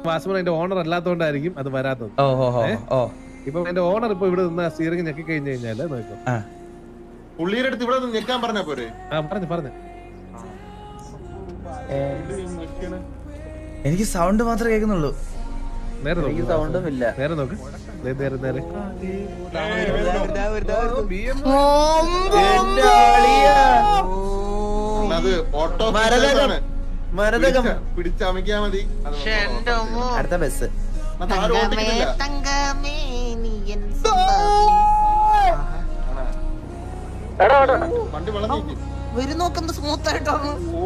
വാസുമൻ അതിന്റെ ഓണർ അല്ലാത്തോണ്ടായിരിക്കും അത് വരാത്തത്. ഇപ്പൊ എന്റെ ഓണർ ഇപ്പൊ ഇവിടെ നിന്ന് സ്റ്റിയറിംഗ് ഞെക്കി കഴിഞ്ഞു കഴിഞ്ഞാല് നോക്കാം. പുള്ളിയുടെ അടുത്ത് ഇവിടെ ഞെക്കാൻ പറഞ്ഞ പോരെ? പറഞ്ഞു എനിക്ക് സൗണ്ട് മാത്രമേ കേൾക്കുന്നുള്ളൂ. നേരെ നോക്ക്. അത് ഓട്ടോ പിടിച്ചമയ്ക്കാ മതി. അടുത്ത ബസ് വണ്ടി വളഞ്ഞേക്കും. സ്മൂത്ത് ആയിട്ടാണ്. ഓ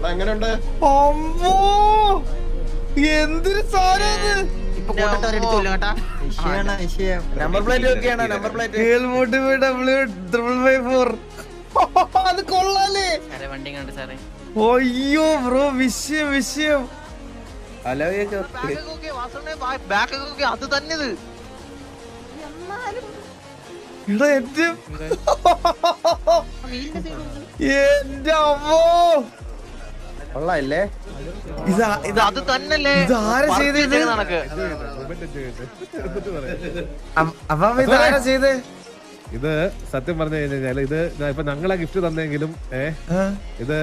അതെങ്ങനെയുണ്ട്? എന്തൊരു സാധനം! നമ്പർ പ്ലേറ്റ് ഒക്കെയാണ്. നമ്പർ പ്ലേറ്റ് അത് കൊള്ളാലേ. അയ്യോ ബ്രോ, വിഷയം. ഹലോ അത് തന്നെ എന്റെ അമ്മോ കൊള്ളാല്ലേ. അത് തന്നല്ലേ ഇതാരാ ചെയ്തത്? അപ്പൊ ഇതാരാ ചെയ്ത്? ഇത് സത്യം പറഞ്ഞു കഴിഞ്ഞാല് ഇത് ഇപ്പൊ ഞങ്ങളെ ഗിഫ്റ്റ് തന്നെങ്കിലും ഇത്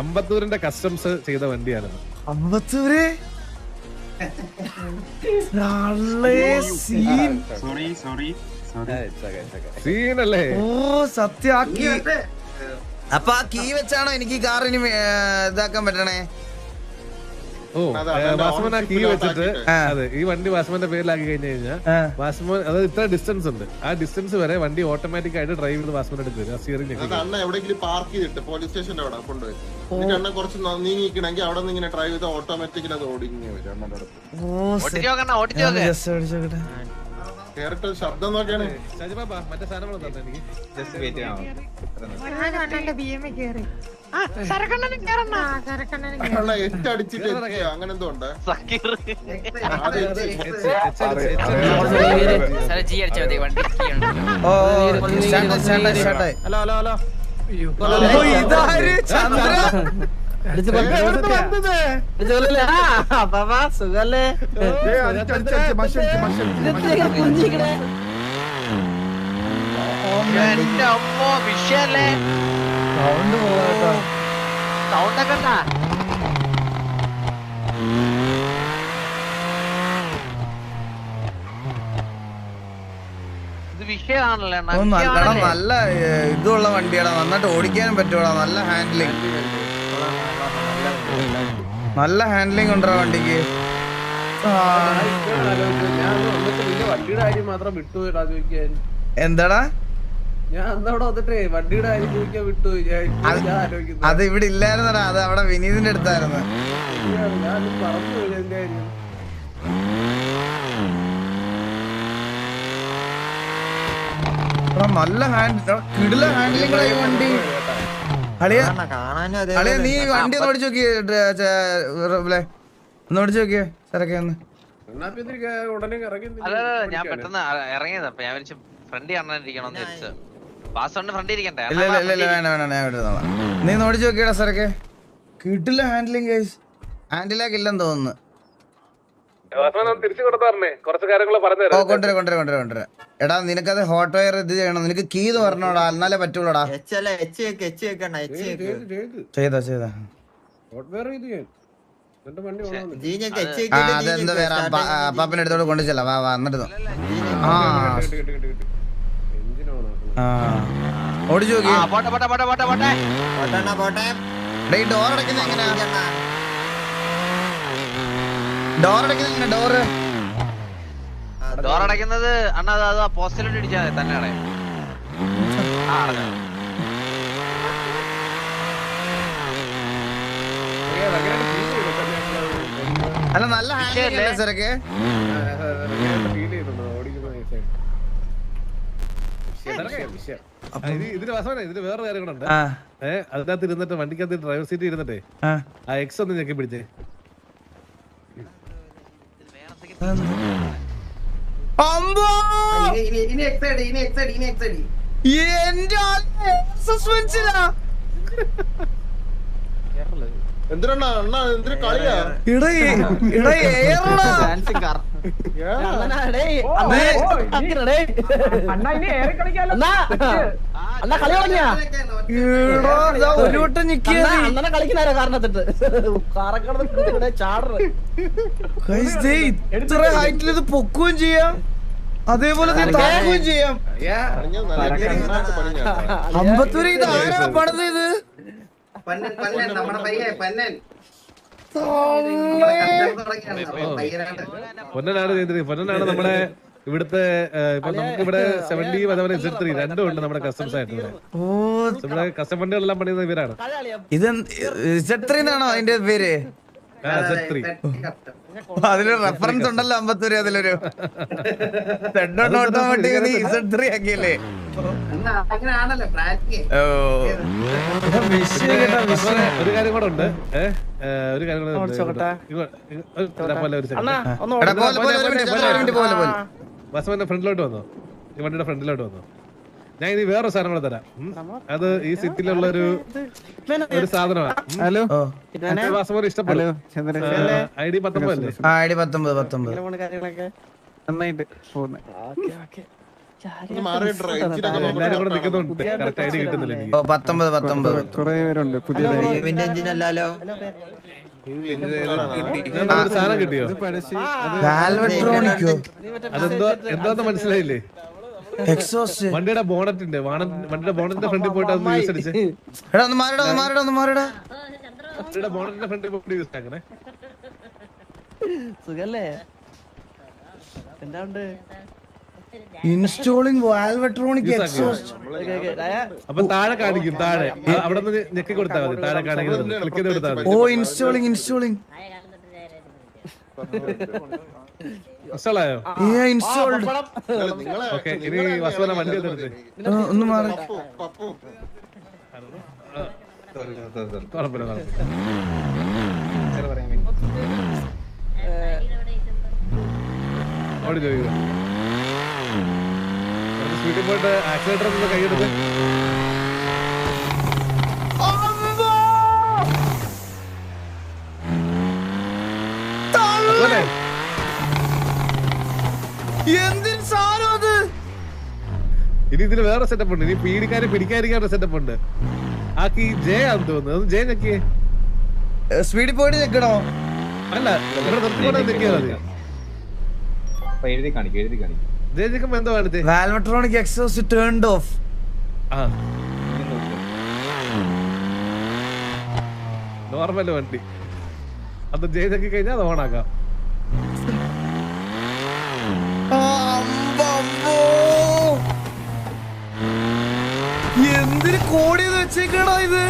അമ്പത്തൂരിന്റെ കസ്റ്റംസ് ചെയ്ത വണ്ടിയാണ്. അമ്പത്തൂര് സീനല്ലേ? ഓ സത്യാക്കി. അപ്പൊ ആ കീ വെച്ചാണോ എനിക്ക് ഈ കാറിന് ഇതാക്കാൻ പറ്റണേ? ഓ വാസുമൻ ആ കീ വെച്ചിട്ട് അതെ ഈ വണ്ടി വാസുമന്റെ പേരിലാക്കി കഴിഞ്ഞു കഴിഞ്ഞാൽ വാസുമൻ അതായത് ഇത്ര ഡിസ്റ്റൻസ് ഉണ്ട്, ആ ഡിസ്റ്റൻസ് വരെ വണ്ടി ഓട്ടോമാറ്റിക് ആയിട്ട് ഡ്രൈവ് ചെയ്ത് വാസുമൻ എടുക്കും. സ്റ്റിയറിംഗ് അണ്ണ എവിടെയെങ്കിലും പാർക്ക് ചെയ്തിട്ട് പോലീസ് സ്റ്റേഷന്റെ അവിടെ കൊണ്ടുപോയി അണ്ണ കുറച്ച് നീങ്ങിക്കണമെങ്കിൽ അവിടെ നിന്ന് ഇങ്ങനെ ഡ്രൈവ് ചെയ്ത് ഓട്ടോമാറ്റിക്കലി അത് ഓടിങ്ങനെ വരും അണ്ണന്റെ അടുത്ത്. കേരള ശബ്ദം നോക്കിയാണ് മറ്റേ സാധനങ്ങൾ തന്നെ എനിക്ക് അടിച്ചിട്ട് അങ്ങനെ എന്തോ ഉണ്ട്. ഇതാര് ചന്ദ്ര സുഖല്ലേ? വിഷയല്ലേ സൗണ്ട് പോകാട്ടോ. സൗണ്ടൊക്കെ ഇത് വിഷയമാണല്ലേ. നല്ല ഇതുള്ള വണ്ടിയാടാ, നന്നായിട്ട് ഓടിക്കാനും പറ്റൂടാ. നല്ല ഹാൻഡ്ലിംഗ് ഉണ്ടോ വണ്ടിക്ക്? വണ്ടിയുടെ കാര്യം മാത്രം വിട്ടുപോയിടാ ചോദിക്കാൻ. എന്താടാ ഞാൻ അന്നവിടെ വന്നിട്ടേ വണ്ടിയുടെ കാര്യം ചോദിക്കാൻ വിട്ടുപോയി. അത് ഇവിടെ ഇല്ലായിരുന്നടാ, അത് അവിടെ വിനീതിന്റെ അടുത്തായിരുന്നു. ഞാൻ മറന്നുപോയി എന്റെ കാര്യം. നല്ല കിടില ഹാൻഡ്ലിംഗ് ഈ വണ്ടി. അളിയ നീ വണ്ടി ഒന്ന് ഓടിച്ചു നോക്കിയേ, ഒന്ന് ഓടിച്ചു നോക്കിയേ സാറൊക്കെ ഒന്ന്. ഉടനെ ഇറങ്ങി. അല്ല ഞാൻ പെട്ടെന്ന് ഇറങ്ങിയത്. അപ്പൊ ഞാൻ വിളിച്ചു ഫ്രണ്ട് കാണാനിരിക്കണോന്ന് വിളിച്ചു. വാസോണ്ട് ഫ്രണ്ട് ഇരിക്കണ്ടേ? ഇല്ല വേണ്ട ഞാൻ വിടുന്നോളാം. നീ ഓടിച്ചു നോക്കിയടാ സാറൊക്കെ. കിടില ഹാൻഡ്ലിംഗ് ഗൈസ്. ഹാൻഡിലാക്ക് ഇല്ലെന്ന് തോന്നുന്നു. കൊണ്ടുവരാം. എടാ നിനക്കത് ഹോട്ട് വയർ ഇത് ചെയ്യണം. നിനക്ക് കീ എന്ന് പറഞ്ഞോടാ, എന്നാലേ പറ്റൂടാ. ചെയ്താ അതെന്താ വേറെ പാപ്പന്റെ അടുത്തോട് കൊണ്ടു ചെല്ലാം. വാ എന്നിട്ട് ഓടിച്ചു നോക്കി. ഡോർ അടയ്ക്കുന്ന എങ്ങനെയാ? ഡോർ അടയ്ക്കുന്നത് അണ്ണാ അത് പോസ്റ്റലിട്ട് ഇടിച്ചാൽ തന്നെ അടയാ. അല്ല നല്ല ഹാൻഡിലല്ലേ സാറൊക്കെ? ഇതിന് വേറെ കാര്യം കൂടെ ഉണ്ട്. അതിനകത്ത് ഇരുന്നിട്ട് വണ്ടിക്കകത്ത് ഡ്രൈവർ സീറ്റ് ഇരുന്നിട്ടേ ആ എക്സ് ഒന്ന് ഞെക്കി പിടിച്ചേ. എന്തിനാ അണ്ണാ എന്തിനു കളിയാ ഒരു വട്ടം ഇത്ര ഹൈറ്റിൽ ഇത് പൊക്കുകയും ചെയ്യാം, അതേപോലെ താക്കുകയും ചെയ്യാം. അമ്പത്തൂര് ഇത് ആരാ പണിത്? ഇത് പൊന്നനാണ് നമ്മുടെ ഇവിടുത്തെ. ഇപ്പൊ നമുക്ക് ഇവിടെ 70 അതേപോലെ Z3 രണ്ടും ഉണ്ട് നമ്മുടെ കസ്റ്റംസ് ആയിട്ട്. നമ്മുടെ കസ്റ്റം വണ്ടികളെല്ലാം പണിയുന്ന ഇവരാണ്. ഇത് Z3 എന്നാണോ അതിന്റെ പേര്? Z3. അതിലൊരു റെഫറൻസ് ഉണ്ടല്ലോ അമ്പത്തൂര്. അതിലൊരു ഓട്ടോമാറ്റിക് Z3 ആക്കിയല്ലേ? ഒരു കാര്യം കൂടെ ഉണ്ട്. ഒരു കാര്യം കൂടെ ബസ്മന്റെ ഫ്രണ്ടിലോട്ട് വന്നോ, ഈ വണ്ടിയുടെ ഫ്രണ്ടിലോട്ട് വന്നോ. ഞാൻ ഇനി വേറെ സാധനം കൂടെ തരാം. അത് ഈ സിറ്റിയിലുള്ള ഒരു സാധനമാണ്. ഹലോ വാസമോന് ഇഷ്ടപ്പെടും. ID 19 അല്ലേ? ID 19. എല്ലാരും കൂടെ നിൽക്കുന്നുണ്ട്. കറക്റ്റ് ID കിട്ടുന്നില്ല എനിക്ക്. 19. കുറെ പേരുണ്ട്. പുതിയ സാധനം കിട്ടിയോ? അതെന്തോന്ന് മനസ്സിലായില്ലേ? വണ്ടിയുടെ ബോണറ്റിന്റെ ഫ്രണ്ടിൽ പോയിട്ട് അതൊന്ന് യൂസ് അടിച്ച്. വണ്ടിയുടെ ബോണറ്റിന്റെ ഫ്രണ്ടിൽ പോയിട്ട് യൂസ് ആക്കണേ. Installing Valvetronic exhaust. അപ്പൊ താഴെ കാണിക്കും. താഴെ അവിടെ നിന്ന് ഞെക്കി കൊടുത്താൽ മതി. താഴെ കാണിക്കുന്നത് ക്ലിക്ക് ചെയ്ത് കൊടുത്താൽ മതി. ഓ ഇൻസ്റ്റാളിംഗ് ഇൻസ്റ്റാളായോ? ഇൻസ്റ്റാൾഡ്. ഓക്കെ, ഇനി വസുവന വണ്ടി എടുത്ത് ഒന്ന് മാറി. അവിടെ ചോദിക്കുക. സ്പീഡിൽ പോയിട്ട് ആക്സിലേറ്റർ ഒന്ന് കൈയെടുത്ത്. ഇനി ഇതിന് വേറെ സെറ്റപ്പ് ഉണ്ട്. ഇനി പീഡിക്കാരെ പിടിക്കാതിരിക്കാനുള്ള സെറ്റപ്പ് ഉണ്ട്. ആക്കി ജെ ആണെന്ന് തോന്നുന്നു. അത് ജെ ഞെക്കിയേ. സ്പീഡിൽ പോയിട്ട് ഞെക്കണോ? അല്ല, ഇവിടെ നിർത്തിക്കൊണ്ട് ഞെക്കിയാൽ മതി. ജെ ഞെക്കുമ്പോ എന്തോ കാണിച്ചേ? Valvetronic exhaust turned of. Normal വണ്ടി. അത് ജെ ഞെക്കി കഴിഞ്ഞാൽ അത് ഓണാക്കാം. എന്തിന് കോടിയത് വെച്ചേക്കണോ ഇത്?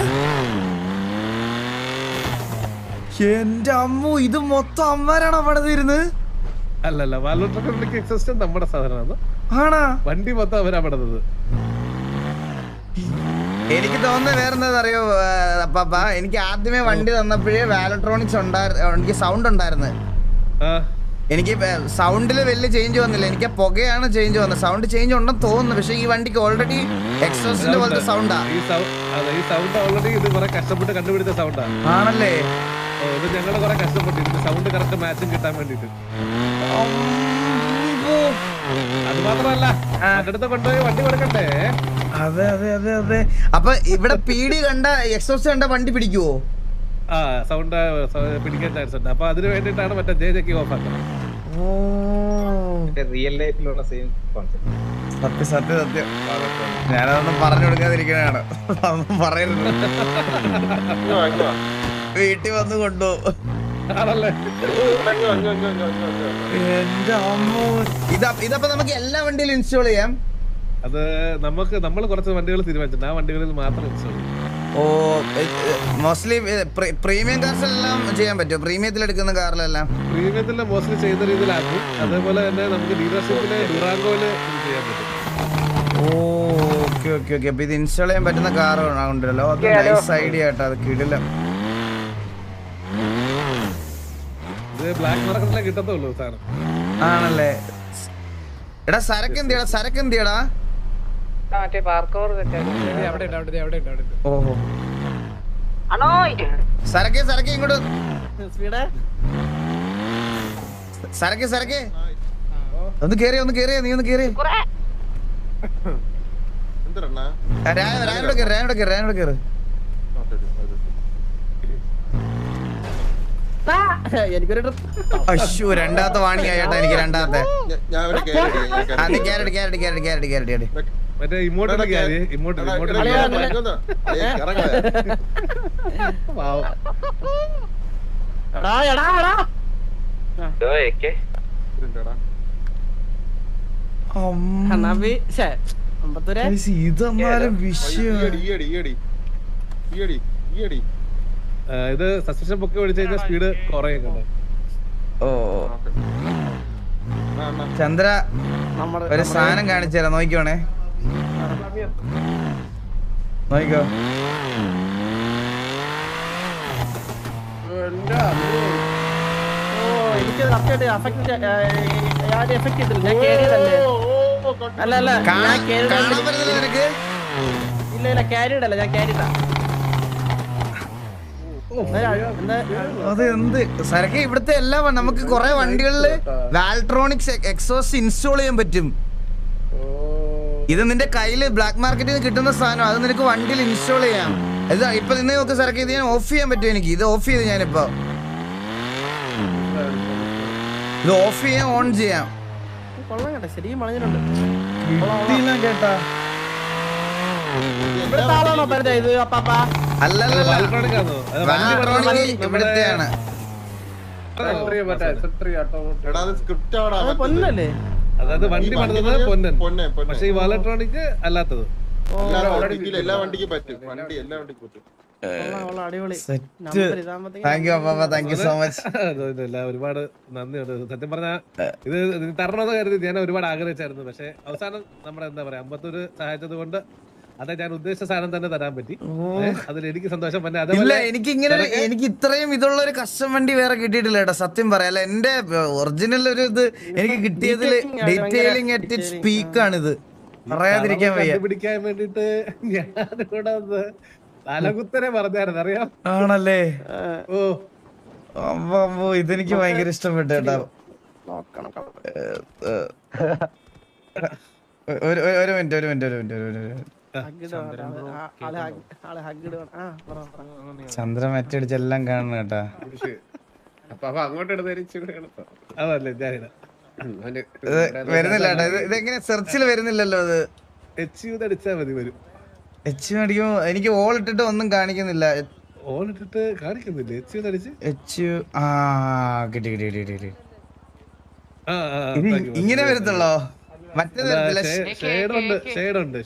എന്റെ അമ്മു, ഇത് മൊത്തം അമ്മരാണോ പണിതിരുന്നത്? അല്ലല്ല, വാൽവട്രോണിക് എക്സോസ്റ്റ് നമ്മുടെ സാധനമാണ്. ആണാ? വണ്ടി മൊത്തം അവരാ പണിതത്. എനിക്ക് തോന്നുന്നത് വേറെന്താ അറിയോ പാപ്പ, എനിക്ക് ആദ്യമേ വണ്ടി തന്നപ്പോഴേ വാൽവട്രോണിക്സ് എനിക്ക് സൗണ്ട് ഉണ്ടായിരുന്നു. എനിക്ക് സൗണ്ടില് വലിയ ചേഞ്ച് വന്നില്ല. എനിക്ക് പുകയാണ് ചേഞ്ച് വന്നത്. സൗണ്ട് ചേഞ്ച് ഉണ്ടെന്ന് തോന്നുന്നു. പക്ഷെ ഈ വണ്ടിക്ക് ഓൾറെഡി എക്സോസ്റ്റിന്റെ പോലത്തെ സൗണ്ടാ. ഈ സൗണ്ട് ഓൾറെഡി ഇത് കുറെ കഷ്ടപ്പെട്ട് കണ്ടുപിടിച്ച സൗണ്ടാ. ആണല്ലേ? ഇത് ഞങ്ങള് കുറെ കഷ്ടപ്പെട്ടു സൗണ്ട് കറക്റ്റ് മാച്ചും കിട്ടാൻ വേണ്ടിട്ട്. അത് മാത്രമല്ല, അടുത്ത് കൊണ്ടുപോയി വണ്ടി കൊടുക്കണ്ടേ? അതെ അതെ അതെ അതെ. അപ്പൊ ഇവിടെ പീഡി കണ്ട എക്സോസ്റ്റ് കണ്ട വണ്ടി പിടിക്കുവോ? ആ, സൗണ്ട് പിടിക്കാൻ ചാൻസ് ഉണ്ട്. അപ്പൊ അതിന് വേണ്ടിട്ടാണ് മറ്റേ ജെ ജെക്കി ഓഫ് ആക്കുന്നത്. റിയൽ ലൈഫിലുള്ള സെയിം കോൺസെപ്റ്റ്. സത്യം സത്യം സത്യം. ഞാനതൊന്നും പറഞ്ഞു കൊടുക്കാതിരിക്കണാണ്. അതൊന്നും പറയരുത്. വീട്ടിൽ വന്ന് കൊണ്ടുപോകും. എന്റെ അമ്മോ, ഇതപ്പോ നമുക്ക് എല്ലാ വണ്ടിയിലും ഇൻസ്റ്റാൾ ചെയ്യാം. അത് നമ്മൾ കുറച്ച് വണ്ടികൾ തീരുമാനിച്ചിട്ടുണ്ട്. ആ വണ്ടികളിൽ മാത്രം ഇൻസ്റ്റാൾ ചെയ്യും. ഓ, മോസ്റ്റ്ലി പ്രീമിയം കാർസ് എല്ലാം ചെയ്യാൻ പറ്റുമോ? പ്രീമിയത്തിൽ എടുക്കുന്ന കാറിലെല്ലാം പ്രീമിയത്തിൽ മോസ്റ്റ്ലി ചെയ്യുന്ന രീതിയിലാക്കും. അതേപോലെ തന്നെ നമുക്ക് ഡീലർഷിപ്പില് ഡുറാങ്കോയില് ചെയ്യാൻ പറ്റും. Okay okay okay. അപ്പൊ ഇത് ഇൻസ്റ്റാൾ ചെയ്യാൻ പറ്റുന്ന കാർ ഉണ്ടല്ലോ. അത് നൈസ് ഐഡിയ കേട്ടോ. അത് കിടില. ഇത് ബ്ലാക്ക് മാർക്കറ്റിലെ കിട്ടത്തുള്ളൂ സാധനം. ആണല്ലേ? എടാ സരക്ക് എന്തിയാടാ? സരക്ക് എന്തിയാടാ? ഓഹോ, സരക്കെ സരക്കെ ഇങ്ങോട്ട് സരക്കെ സരക്കെ ഒന്ന് കേറിയ നീ ഒന്ന് കേറിയ എന്തിനാ രായോടെ കേറ് എനിക്കൊരു അശ്ശോ രണ്ടാമത്തെ വാണിംഗ് ആയിട്ടാ എനിക്ക് രണ്ടാമത്തെ ഞാൻ അവരെ ക്യാരറ്റ് മറ്റേ ഇമോട്ടിൽ കയറി ഇമോട്ടിൽ ഇതെന്നാലും വിഷയം ഇത് സസ്പെൻഷൻ പൊക്കി ഓടിച്ചു കഴിഞ്ഞാൽ സ്പീഡ് കുറയുന്നുണ്ട്. ഓ ചന്ദ്ര ഒരു സാധനം കാണിച്ചു തരാം, നോക്കിക്കോണേ. നോക്കിക്കോ. എനിക്ക് എഫക്ട് ചെയ്തില്ല. ഞാൻ കേറിയതല്ലേ. അല്ല ഞാൻ കാണാൻ പറ്റുന്നില്ല നിനക്ക്? ഇല്ല ക്യാരിയഡല്ല, ഞാൻ ക്യാരിയഡാ. അത് എന്ത് സരക്കെ ഇവിടുത്തെ എല്ലാ നമുക്ക് കുറെ വണ്ടികളില് വാൽട്രോണിക്സ് എക്സോസ്റ്റ് ഇൻസ്റ്റാൾ ചെയ്യാൻ പറ്റും. ഇത് നിന്റെ കയ്യില് ബ്ലാക്ക് മാർക്കറ്റിൽ നിന്ന് കിട്ടുന്ന സാധനം, അത് നിനക്ക് വണ്ടിയിൽ ഇൻസ്റ്റാൾ ചെയ്യാം. ഇത് ഇപ്പൊ നിന്ന് നോക്ക് സരക്കെ, ഇത് ഞാൻ ഓഫ് ചെയ്യാൻ പറ്റും. എനിക്ക് ഇത് ഓഫ് ചെയ്ത് ഞാനിപ്പോ ഇത് ഓഫ് ചെയ്യാൻ ഓൺ ചെയ്യാം. കൊള്ളാം കേട്ടോ, ശരിക്കും പറഞ്ഞിട്ടുണ്ട്. കേട്ടാ ഇവിടുത്തെ ആളാണോ പരിചയം ഇത് അപ്പാപ്പാ? അല്ലല്ല ഇവിടുത്തെയാണ്. സ്ക്രിപ്റ്റ് അവിടെ പൊന്നല്ലേ? അതായത് വണ്ടി പണിതത് പൊന്നൻ, പക്ഷെ ഈ വാലട്രോണിക് അല്ലാത്തത് എല്ലാ വണ്ടിക്കും പറ്റും. വണ്ടി എല്ലാ വണ്ടിക്കും പറ്റും. അടിപൊളി. Thank you so much. ഒരുപാട് നന്ദിയുണ്ട്. സത്യം പറഞ്ഞാൽ ഇത് തരണമെന്ന് കരുതി ഞാൻ ഒരുപാട് ആഗ്രഹിച്ചായിരുന്നു. പക്ഷെ അവസാനം നമ്മുടെ എന്താ പറയാ അമ്പത്തൂര് സഹായിച്ചത് കൊണ്ട് അതെ ഞാൻ ഉദ്ദേശിച്ച സാധനം തന്നെ തരാൻ പറ്റി. അതിൽ എനിക്ക് സന്തോഷം. ഇല്ല എനിക്ക് ഇത്രയും ഇതുള്ള ഒരു കസ്റ്റം വണ്ടി വേറെ കിട്ടിയിട്ടില്ല കേട്ടോ, സത്യം പറയാം. അല്ല എന്റെ ഒറിജിനൽ ഒരു ഇത് എനിക്ക് കിട്ടിയതില് ഡീറ്റെയിലിംഗ് അറ്റ് ഇറ്റ്സ് പീക്കാണിത്, പറയാതിരിക്കാൻ വയ്യ. പിടിക്കാൻ വേണ്ടിട്ട് ഞാനിവിടെ തലകുത്തനെ പറഞ്ഞായിരുന്നു, അറിയാം. ആണല്ലേ? ഓ അമ്മോ ഇതെനിക്ക് ഭയങ്കര ഇഷ്ടപ്പെട്ടു കേട്ടോ. ഒരു മിനിറ്റ്. ചന്ദ്ര മറ്റടിച്ചെല്ലാം കാണണം കേട്ടാ. അതല്ലേ ഞാനില്ല വരുന്നില്ല കേട്ടോ. ഇതെങ്ങനെ സെർച്ചിൽ വരുന്നില്ലല്ലോ. അത് അടിച്ചാ മതി വരും. എച്ച് അടിക്കുമ്പോ എനിക്ക് ഓൾ ഇട്ടിട്ട് ഒന്നും കാണിക്കുന്നില്ല. ഓൾ ഇട്ടിട്ട് കാണിക്കുന്നില്ല. എച്ച് കിട്ടി. ഇങ്ങനെ വരത്തുള്ളോ? മറ്റേത് ഷെയ്ഡുണ്ട്.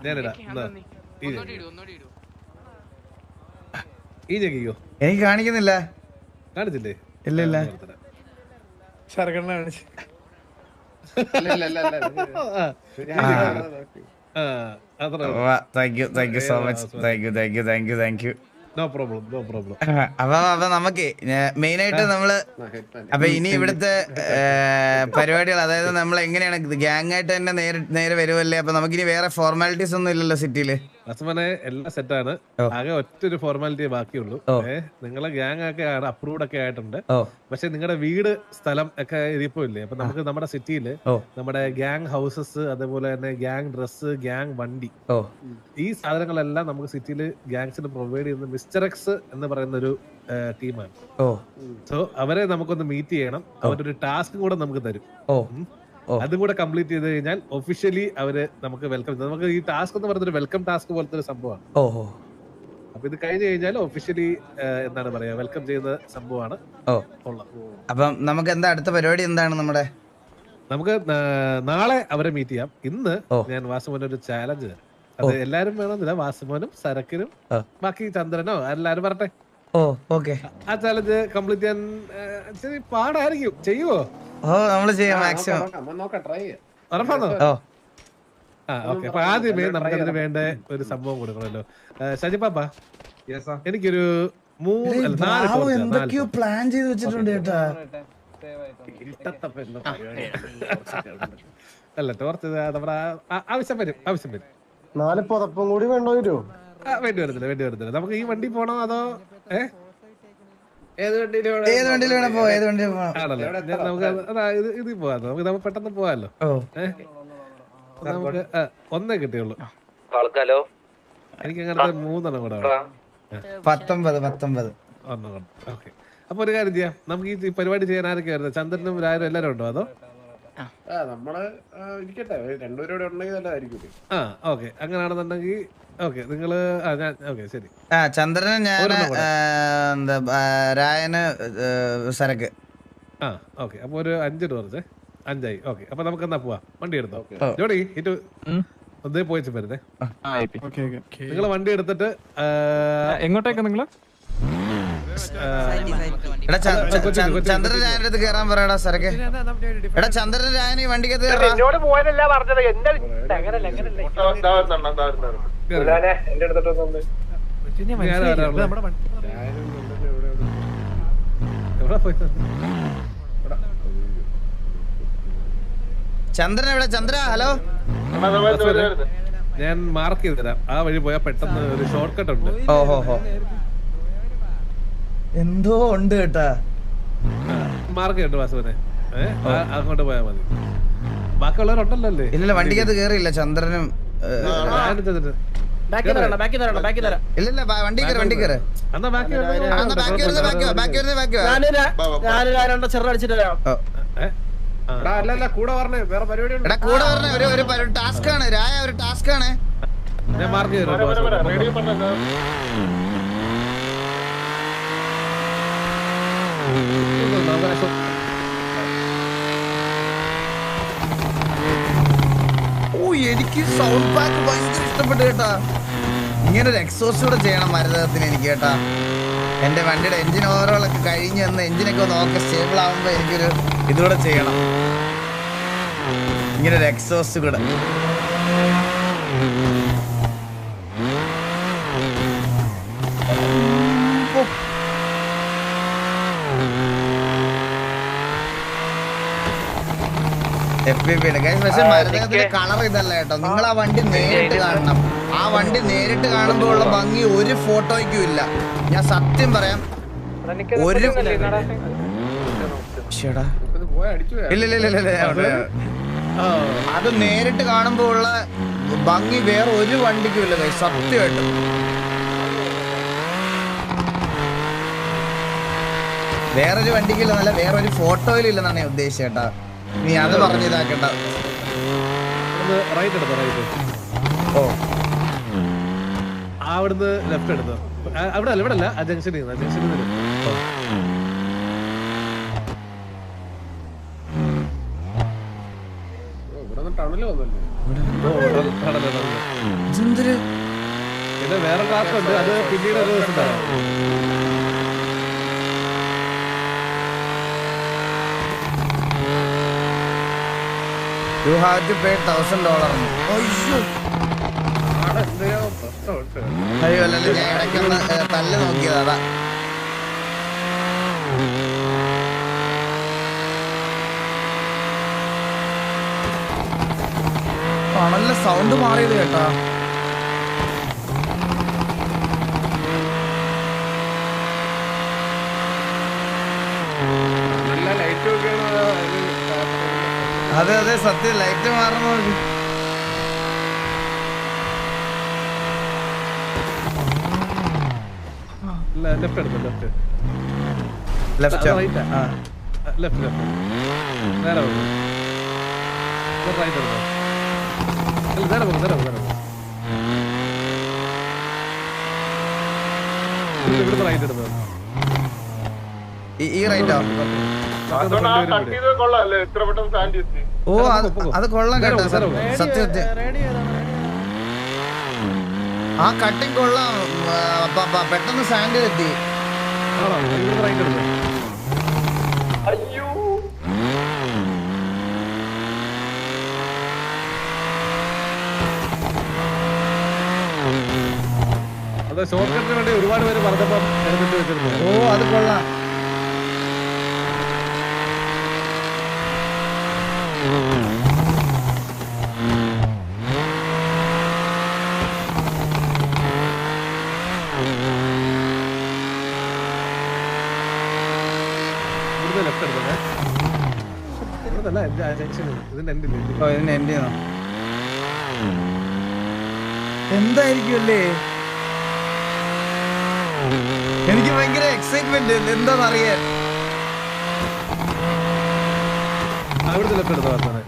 ഞാനിടാ ഈ ജഗിയോ എനിക്ക് കാണിക്കുന്നില്ല. കാണിച്ചില്ലേ? ഇല്ല thank you so much. Thank you. No problem. അപ്പൊ നമുക്ക് മെയിൻ ആയിട്ട് നമ്മള് അപ്പൊ ഇനി ഇവിടുത്തെ പരിപാടികൾ, അതായത് നമ്മൾ എങ്ങനെയാണ് ഗ്യാങ് ആയിട്ട് തന്നെ നേരെ വരുമല്ലേ? അപ്പൊ നമുക്കിനി വേറെ ഫോർമാലിറ്റീസ് ഒന്നും ഇല്ലല്ലോ സിറ്റിയില്. എല്ലാം സെറ്റാണ്. ആകെ ഒറ്റൊരു ഫോർമാലിറ്റി ബാക്കിയുള്ളൂ. നിങ്ങളെ ഗ്യാങ് ഒക്കെ ആണ് അപ്രൂവ്ഡ് ഒക്കെ ആയിട്ടുണ്ട്. പക്ഷെ നിങ്ങളുടെ വീട് സ്ഥലം ഒക്കെ ഇരിപ്പോ ഇല്ലേ? അപ്പൊ നമുക്ക് നമ്മുടെ സിറ്റിയില് നമ്മുടെ ഗ്യാങ് ഹൗസസ്, അതേപോലെ തന്നെ ഗ്യാങ് ഡ്രസ്, ഗ്യാങ് വണ്ടി, ഈ സാധനങ്ങളെല്ലാം നമുക്ക് സിറ്റിയില് ഗ്യാങ്സിന് പ്രൊവൈഡ് ചെയ്യുന്ന മിസ്റ്റർ എക്സ് എന്ന് പറയുന്ന ഒരു ടീമാണ്. സോ അവരെ നമുക്കൊന്ന് മീറ്റ് ചെയ്യണം. അവരുടെ ഒരു ടാസ്ക് കൂടെ നമുക്ക് തരും. അതും കൂടെ കംപ്ലീറ്റ് ചെയ്ത് കഴിഞ്ഞാൽ ഒഫീഷ്യലി അവര് നമുക്ക് വെൽക്കം. നമുക്ക് ഈ ടാസ്ക് എന്ന് പറയുന്നത് ഒരു വെൽക്കം ടാസ്ക് പോലത്തെ ഒരു സംഭവമാണ്. അപ്പൊ ഇത് കഴിഞ്ഞ് കഴിഞ്ഞാൽ ഒഫീഷ്യലി എന്താണ് പറയാ വെൽക്കം ചെയ്യുന്ന സംഭവമാണ്. അപ്പം നമുക്ക് എന്താ അടുത്ത പരിപാടി എന്താണ് നമ്മുടെ? നമുക്ക് നാളെ അവരെ മീറ്റ് ചെയ്യാം. ഇന്ന് ഞാൻ വാസുമോനെ ഒരു ചാലഞ്ച് തരാം. അത് എല്ലാരും വേണമെന്നില്ല, വാസുമോനും സരക്കിനും ബാക്കി ചന്ദ്രനോ എല്ലാരും പറട്ടെ. ആ ചാലഞ്ച് കംപ്ലീറ്റ് ചെയ്യാൻ പാടായിരിക്കും. ചെയ്യുവോ? നമ്മള് ചെയ്യാം മാക്സിമം. ഉറപ്പാണോ? അപ്പൊ ആദ്യമേ നമുക്ക് അതിന് വേണ്ട ഒരു സംഭവം കൊടുക്കണല്ലോ. ഷജിപ്പാപ്പ, എനിക്കൊരു 4 പ്ലാൻ ചെയ്ത് വെച്ചിട്ടുണ്ട് കേട്ടാ. അല്ല ടോർച്ച് നമ്മുടെ ആവശ്യം വരും. 4 പുതപ്പും കൂടി വേണ്ടോ? വേണ്ടി വരത്തില്ല. നമുക്ക് ഈ വണ്ടി പോണോ അതോ ഏത് വണ്ടിയിലും ഏത് വണ്ടിയിൽ വേണം പോ, ഏത് വണ്ടിയിൽ പോവാം. ആണല്ലോ നമുക്ക് ഇത് പോവാം. നമുക്ക് പെട്ടെന്ന് പോവാല്ലോ. നമുക്ക് ഒന്നേ കിട്ടിയുള്ളൂ. എനിക്ക് അങ്ങനത്തെ 3 കൂടെ 19. ഓക്കെ. അപ്പൊ ഒരു കാര്യം ചെയ്യാം, നമുക്ക് ഈ പരിപാടി ചെയ്യാൻ ആരൊക്കെ വരുന്നത്? ചന്ദ്രനും രാജനും എല്ലാരും ഉണ്ടോ അതോ? നമ്മള് ഇരിക്കട്ടെ, രണ്ടുപേരോടെ ഉണ്ടെങ്കിൽ നല്ലതായിരിക്കും. ഓക്കെ. അങ്ങനെയാണെന്നുണ്ടെങ്കിൽ ഓക്കെ നിങ്ങള് ഓക്കെ ശരി. ചന്ദ്രന്, ഞാൻ, എന്താ രായന്, സരക്ക്. ഓക്കെ. അപ്പൊ ഒരു 5 കുറച്ച് 5 ആയി. ഓക്കെ. അപ്പൊ നമുക്ക് എന്നാ പോവാ, വണ്ടി എടുത്തോ. ജോഡി ഇത് ഒന്നേ പോയിച്ച് വരുന്നേ. നിങ്ങള് വണ്ടി എടുത്തിട്ട് എങ്ങോട്ടേക്കാ നിങ്ങള്? ചന്ദ്രൻ രായന്റെ അടുത്ത് കേറാൻ പറയടാ സരക്ക്. എടാ ചന്ദ്രൻ രായൻ ഈ വണ്ടിക്കകത്ത് ചന്ദ്രൻ എവിടെ? ചന്ദ്ര ഹലോ. ഞാൻ മാർക്ക് ചെയ്ത് തരാം. ആ വഴി പോയാൽ പെട്ടെന്ന് ഒരു ഷോർട്ട് കട്ട് ഉണ്ട്. ഓഹോ എന്തോ ഉണ്ട് കേട്ടാ. മാർക്ക് ചെയ്യട്ടോ വാസുവിനെ. അങ്ങോട്ട് പോയാൽ മതി. ബാക്കിയുള്ളവരുണ്ടല്ലോ അല്ലേ? ഇല്ല വണ്ടിക്കകത്ത് കേറിയില്ല ചന്ദ്രനും. ഇല്ല വണ്ടി കയറി വണ്ടി കയറി. എന്നാ ബാക്കി ചെറുതടിച്ചിട്ട് അല്ലല്ല കൂടെ പറഞ്ഞേ, വേറെ പരിപാടി ഉണ്ട്. എടാ കൂടെ പറഞ്ഞ ഒരു ടാസ്ക് ആണ് രായ, ഒരു ടാസ്ക് ആണ്. ഞാൻ മാർക്ക് ചെയ്തു. ഓ എനിക്ക് സൗണ്ട് പാക്ക് ഭയങ്കര ഇഷ്ടപ്പെട്ടു കേട്ടാ. ഇങ്ങനെ ഒരു എക്സോസ്റ്റ് കൂടെ ചെയ്യണം മരതത്തിന് എനിക്ക് കേട്ടാ. എന്റെ വണ്ടിയുടെ എഞ്ചിൻ ഓവറോൾ ഒക്കെ കഴിഞ്ഞ് വന്ന് എഞ്ചിനൊക്കെ ഒന്ന് ഓക്കെ സ്റ്റേബിൾ ആവുമ്പോ എനിക്കൊരു ഇതുകൂടെ ചെയ്യണം, ഇങ്ങനെ ഒരു എക്സോസ്റ്റ് കൂടെ. പക്ഷെ മരതകത്തിന്റെ കളർ ഇതല്ല കേട്ടോ. നിങ്ങൾ ആ വണ്ടി നേരിട്ട് കാണണം. ആ വണ്ടി നേരിട്ട് കാണുമ്പോൾ ഉള്ള ഭംഗി ഒരു ഫോട്ടോയ്ക്കും ഇല്ല. ഞാൻ സത്യം പറയാം, ഒരു ഇല്ല അത് നേരിട്ട് കാണുമ്പോൾ ഉള്ള ഭംഗി വേറെ ഒരു വണ്ടിക്കും ഇല്ല സത്യമായിട്ടും. വേറൊരു വണ്ടിക്കില്ല, നല്ല വേറൊരു ഫോട്ടോയിലും ഇല്ലെന്നാണ് ഞാൻ ഉദ്ദേശിച്ചത് കേട്ടാ. നീ അത് പറഞ്ഞ് ഇതാക്കണ്ട. റൈറ്റ് എടുത്തോ, റൈറ്റ്. ഓ അവിടുന്ന് ലെഫ്റ്റ് എടുത്തോ. അവിടെ അല്ല, ഇവിടെ അല്ല, ആ ജംഗ്ഷനിൽ നിന്ന് ടണല് വന്നല്ലേ. പിന്നെ വേറെ ടാസ്ക് ഉണ്ട്, അത് പിന്നീട് ഒരു ദിവസം തരാം. You have to pay $1,000. അയ്യോ അല്ലല്ലോ, ഞാൻ ഇടയ്ക്കൊന്ന് തല്ല് നോക്കിയത് അതാ. നല്ല സൗണ്ട് മാറിയത് കേട്ടാ. നല്ല ലൈറ്റ് ഒക്കെയാണ്. അതെ അതെ സത്യം, ലൈറ്റ് മാറുന്ന ലെഫ്റ്റ് എടുത്തോ, ലെഫ്റ്റ് ലെഫ്റ്റ് ലെഫ്റ്റ് ലെഫ്റ്റ് നേരെ പോകും. റൈറ്റ് എടുത്തോ. നേരെ പോകും, നേരെ പോകും. ഇവിടുത്തെ റൈറ്റ് എടുത്തോ. ഈ റൈറ്റോ? ഓ അത് കൊള്ളാം കേട്ടോ സത്യം സത്യം. ആ കട്ടിങ് കൊള്ളാം. പെട്ടെന്ന് സാൻഡ് എത്തി. അത് ഷോർട്ട് കട്ടിന് വേണ്ടി ഒരുപാട് പേര് പറഞ്ഞപ്പം എടുത്തിട്ട് വെച്ചിരുന്നു. ഓ അത് കൊള്ളാം. ലെഫ്റ്റ് എടുത്തേ. ഇവിടുന്നല്ല, ജംഗ്ഷൻ ഇതിന്റെ എൻഡിൽ. ഓ ഇതിന്റെ എൻഡ് ചെയ്യുന്നോ? എന്തായിരിക്കും അല്ലേ? എനിക്ക് ഭയങ്കര എക്സൈറ്റ്മെന്റ് എന്താണെന്നറിയാൻ. അവിടുത്തെ ലെഫ്റ്റ് എടുത്തോ വാസവനെ.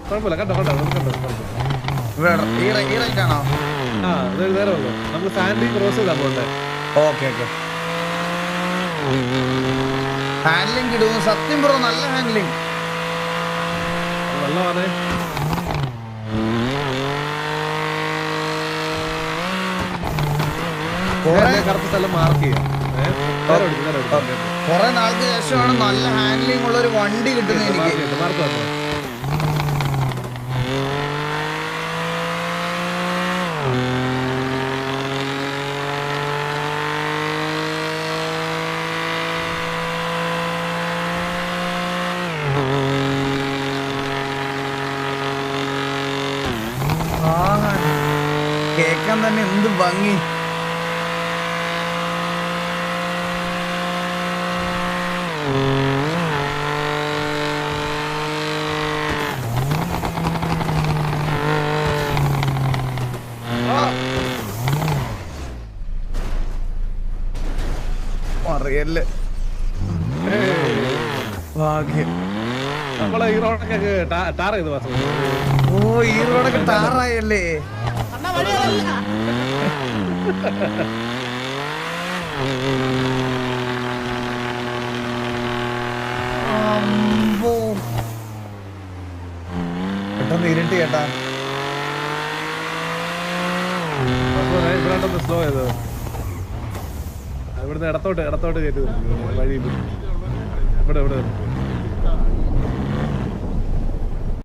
കുഴപ്പമില്ല, കണ്ടോ ഈ റൈറ്റ് ആണോ? ആ അതൊരു നേരം ഉള്ളു. നമ്മൾ സാൻഡി ക്രോസ് ചെയ്താ പോണ്ടേ. Okay okay. ഹാൻഡ്ലിംഗ് ഇടുന്നു സത്യം ബ്രോ, നല്ല ഹാൻഡ്ലിംഗ്. വെള്ളമാണേ. കറക്റ്റ് സ്ഥലം മാർക്ക് ചെയ്യാം. കുറെ നാൾക്ക് ശേഷമാണ് നല്ല ഹാൻഡ്ലിംഗ് ഉള്ള ഒരു വണ്ടി കിട്ടുന്നത് എനിക്ക്. മാർക്ക് വന്നോ? കേക്കാൻ തന്നെ എന്ത് ഭംഗി. അറിയല്ലേ ഭാഗ്യം. നമ്മളെ ഈ റോഡൊക്കെ ടാർ ചെയ്ത് വാസം. ഓ ഈ റോഡൊക്കെ ടാറായല്ലേ. പെട്ടെന്ന് ഇരുട്ടി കേട്ടാ. ഇവിടെ സ്ലോ ചെയ്തോ. ഇവിടുന്ന് ഇടത്തോട്ട് കയറ്റി വഴിയിൽ ഇവിടെ